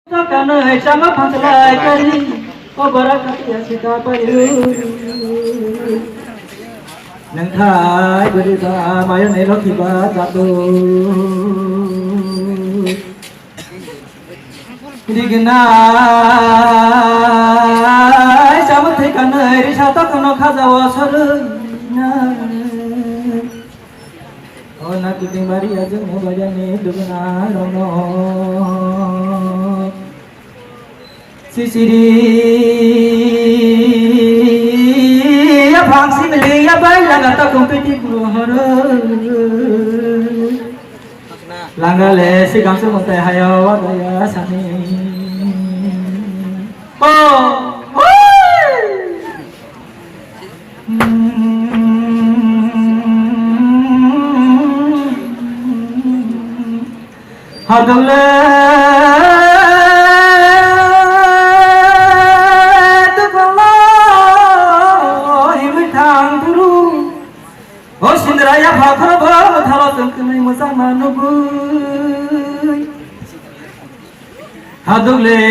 Kanai sama pangkalai kari obara kaya sita payu nang thai berita mayo nei lo kiba jatu dignai sama thai kanai ri sata kono khajawa sarina ona kiting bari ajeng mo bajane dugna rono Sisiri ya bangsi meli ya bay laga ta kompeti buhar langga le si gamsu mote hayo wadaya sani oh hadule Raya bhakra bham thalo tungknai musa manubui hadule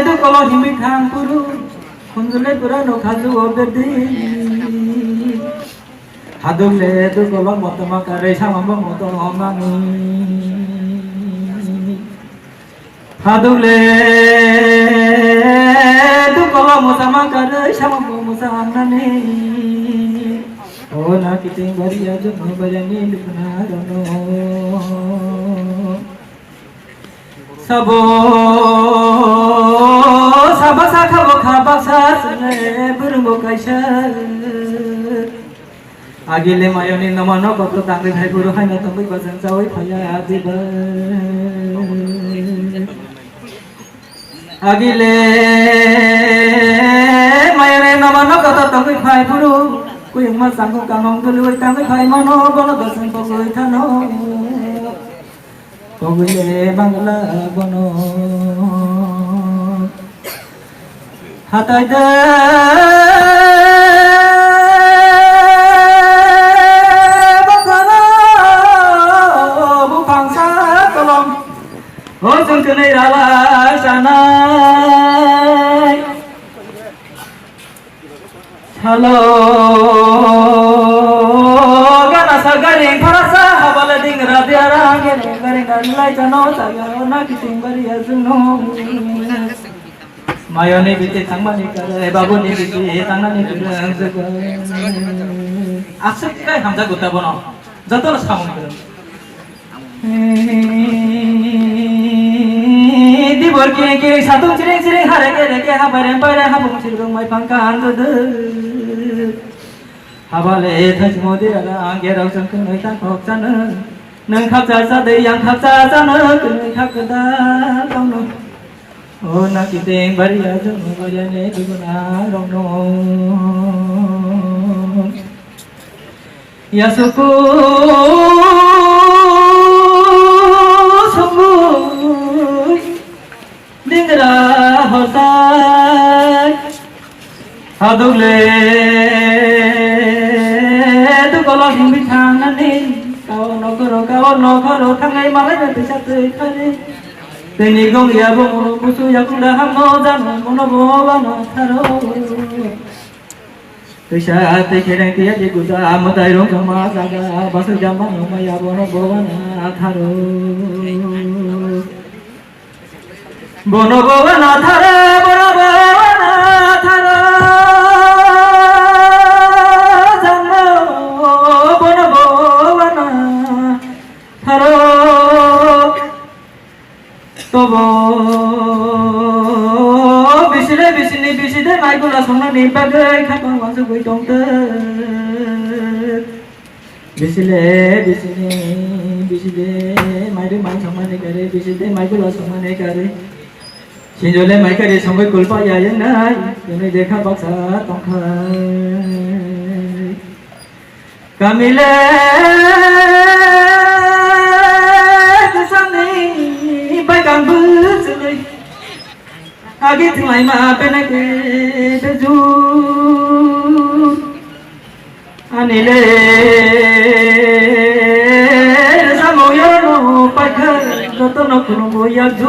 du kolo himi thang puru khunjule pura no khaju obedi hadule du kolo motama kare samamba moto omani hadule du kolo motama kare samamba musa amnani Oh nak kiting bari aja no barani lupna rono sabo sabasa khabo khabasa sune burmo kaisa agile mayoni namano kotlo tangri bhai guru haina tumbai bajan jawai phaya adiba agile mayone namano kotlo tangri bhai guru Kui mas sangku kanong dulu tang khai mano bono dasan pogoi thano pogoi le bangla bono hatai de bakara bu pangsa kolom ho jung tunai rala sanai Hello gana sagaring parasa habala ding rabiara gene garing galai jano sayo na kiting bari azuno mayone biti tangmani kare babuni biti tangani durang jaga asuk kai hamza gota bono jatol samung karo dibor kiri kiri satung ciring ciring hare kere ke habare pare habung cirung mai pangkan dudu habale thaj modir ala gerau sangkung noi ta khok sana nang khap cha sa dei yang khap cha sana kun khap da tong no o na ki teng bari a jung bari ne duguna rong no ya suku sumu dingra hosai hadule Kalau himbi thangani kau no karo thangai malai na bisa tei teni gong ya bono busu ya kula hamno jano mono bobano tharo Tuisa te khereng tia di guda amadai rong kama jaga basu jamba no maya bono bobana tharo bono bobana tharo bono bobana tharo Tobo bisile mai gula songna ni bagai khapang wangsu goi tongte bisile mai de mai songna ni kare bisile mai gula songna ni kare sinjole mai kare songgoi kulpa ya yang nai ini dekha baksa tongkhai kamile Baikang berselai Agi tinggalai ma penake beju Anile Samoyo no pakai 저도 너 그런 모양 주